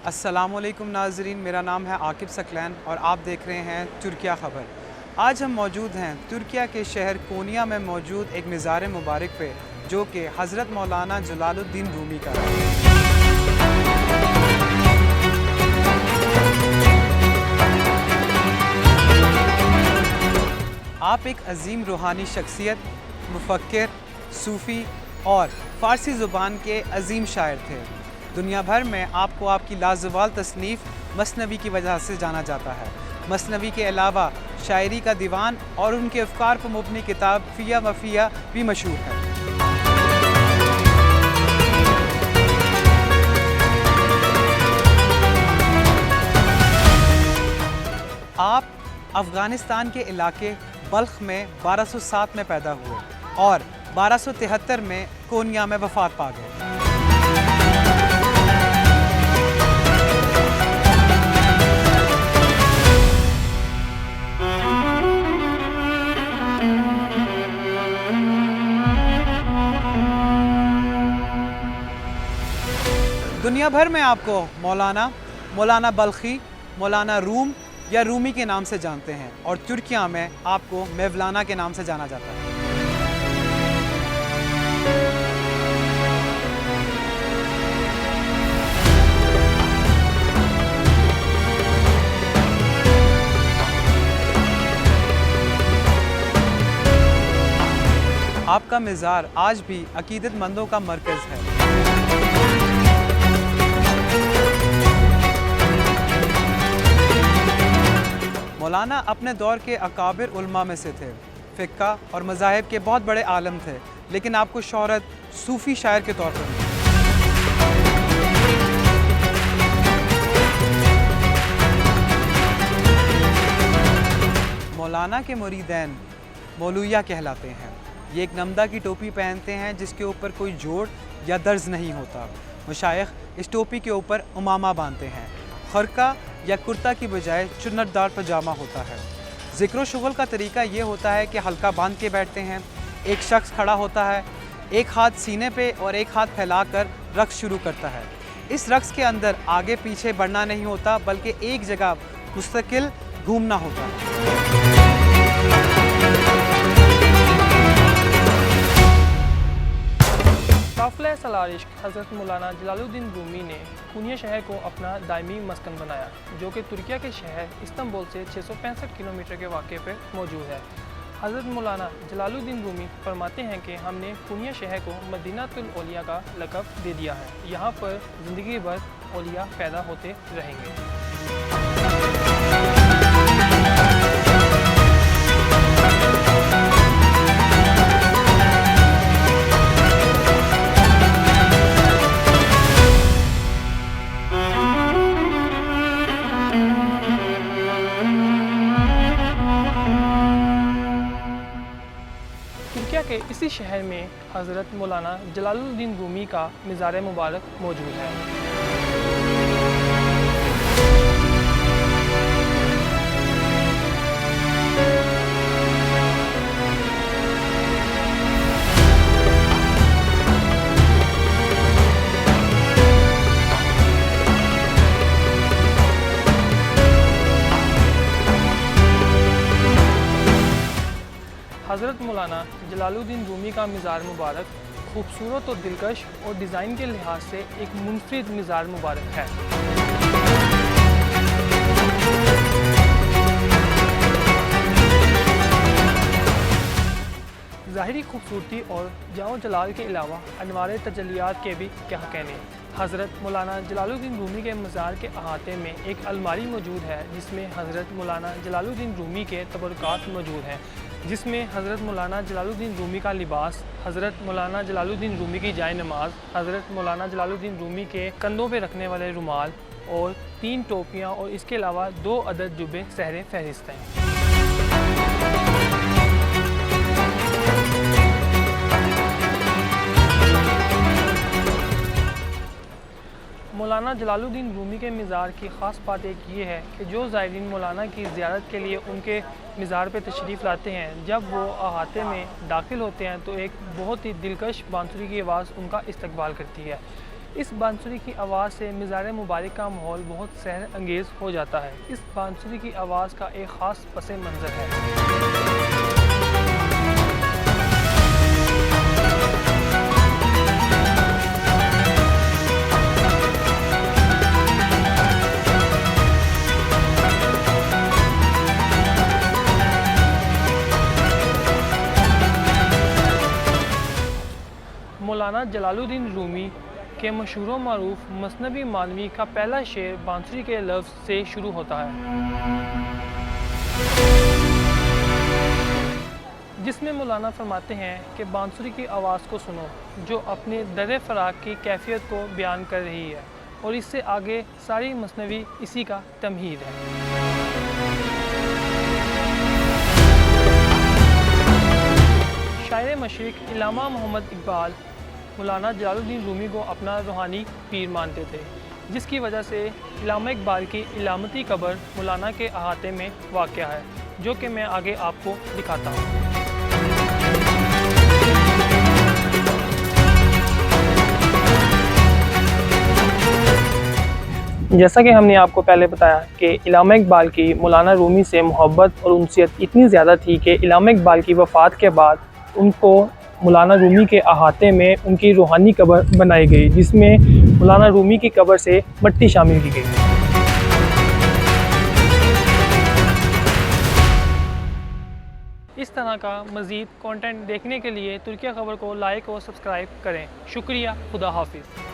अस्सलामुअलैकुम नाज़रीन, मेरा नाम है आकिब सकलैन और आप देख रहे हैं तुर्किया ख़बर। आज हम मौजूद हैं तुर्किया के शहर कोनिया में मौजूद एक मज़ार मुबारक पे, जो कि हज़रत मौलाना जलालुद्दीन रूमी का है। आप एक अजीम रूहानी शख्सियत, मुफक्किर, सूफ़ी और फ़ारसी ज़ुबान के अजीम शायर थे। दुनिया भर में आपको आपकी लाजवाल तसनीफ़ मसनवी की वजह से जाना जाता है। मसनवी के अलावा शायरी का दीवान और उनके अफ़कार पर मुबनी किताब फ़िया वफ़िया भी मशहूर है। आप अफ़गानिस्तान के इलाके बल्ख में 1207 में पैदा हुए और 1273 में कोनिया में वफ़ात पा गए। दुनिया भर में आपको मौलाना बल्खी, मौलाना रूम या रूमी के नाम से जानते हैं और तुर्किया में आपको मेवलाना के नाम से जाना जाता है। आपका मज़ार आज भी अकीदतमंदों का मरकज़ है। मौलाना अपने दौर के अकाबिर उलमा में से थे। फ़िक़्हा और मज़ाहिब के बहुत बड़े आलम थे, लेकिन आपको शोहरत सूफ़ी शायर के तौर पर मिली। मौलाना के मुरीदैन मौलूया कहलाते हैं। ये एक नमदा की टोपी पहनते हैं जिसके ऊपर कोई जोड़ या दर्ज नहीं होता। मशाइख इस टोपी के ऊपर उमामा बांधते हैं। खरका या कुर्ता की बजाय चुन्नटदार पजामा होता है। ज़िक्र शुगल का तरीका ये होता है कि हल्का बांध के बैठते हैं। एक शख्स खड़ा होता है, एक हाथ सीने पे और एक हाथ फैलाकर रक़्स शुरू करता है। इस रक़्स के अंदर आगे पीछे बढ़ना नहीं होता, बल्कि एक जगह मुस्तकिल घूमना होता है। काफ़िला सालार इश्क हज़रत मौलाना जलालुद्दीन रूमी ने कोनिया शहर को अपना दायमी मस्कन बनाया, जो कि तुर्किया के शहर इस्तांबुल से 665 किलोमीटर के वाक़े पर मौजूद है। हज़रत मौलाना जलालुद्दीन रूमी फरमाते हैं कि हमने कोनिया शहर को मदीनातुल औलिया का लक़ब दे दिया है। यहाँ पर ज़िंदगी भर औलिया पैदा होते रहेंगे। तुर्किया के इसी शहर में हज़रत मौलाना जलालुद्दीन रूमी का मज़ार मुबारक मौजूद है। हज़रत मौलाना जलालुद्दीन रूमी का मज़ार मुबारक खूबसूरत और दिलकश और डिज़ाइन के लिहाज से एक मुनफरिद मज़ार मुबारक है। ज़ाहिरी खूबसूरती और जाओ जलाल के अलावा अनवार तजल्लियात के भी क्या कहने। हज़रत मौलाना जलालुद्दीन रूमी के मज़ार के अहाते में एक अलमारी मौजूद है, जिसमें हज़रत मौलाना जलालुद्दीन रूमी के तबरुकात मौजूद हैं, जिसमें हज़रत मौलाना जलालुद्दीन रूमी का लिबास, हज़रत मौलाना जलालुद्दीन रूमी की जाए नमाज, हज़रत मौलाना जलालुद्दीन रूमी के कंधों पे रखने वाले रुमाल और 3 टोपियाँ और इसके अलावा 2 अदद जुब्बे सहरे फहरिस्त हैं। मौलाना जलालुद्दीन रूमी के मज़ार की ख़ास बात एक ये है कि जो ज़ायरीन मौलाना की ज़ियारत के लिए उनके मज़ार पे तशरीफ़ लाते हैं, जब वो अहाते में दाखिल होते हैं तो एक बहुत ही दिलकश बांसुरी की आवाज़ उनका इस्तकबाल करती है। इस बांसुरी की आवाज़ से मज़ार मुबारक का माहौल बहुत सहर अंगेज़ हो जाता है। इस बांसुरी की आवाज़ का एक ख़ास पस मंज़र है। मौलाना जलालुद्दीन रूमी के मशहूर व मारूफ मसनवी मानवी का पहला शेर बांसुरी के लफ्ज़ से शुरू होता है, जिसमें मौलाना फरमाते हैं कि बांसुरी की आवाज़ को सुनो जो अपने दर फ़राक की कैफियत को बयान कर रही है, और इससे आगे सारी मसनवी इसी का तमहीद है। शायर मशरिक़ इल्लामा मोहम्मद इकबाल मौलाना जलालुद्दीन रूमी को अपना रूहानी पीर मानते थे, जिसकी वजह से इल्लामा इकबाल की इलामती कब्र मौलाना के अहाते में वाक़या है, जो कि मैं आगे आपको दिखाता हूँ। जैसा कि हमने आपको पहले बताया कि इल्लामा इकबाल की मौलाना रूमी से मोहब्बत और उनसियत इतनी ज़्यादा थी कि इल्लामा इकबाल की वफ़ात के बाद उनको मौलाना रूमी के अहाते में उनकी रूहानी कब्र बनाई गई, जिसमें मौलाना रूमी की कब्र से मट्टी शामिल की गई। इस तरह का मज़ीद कंटेंट देखने के लिए तुर्किया खबर को लाइक और सब्सक्राइब करें। शुक्रिया। खुदा हाफिज़।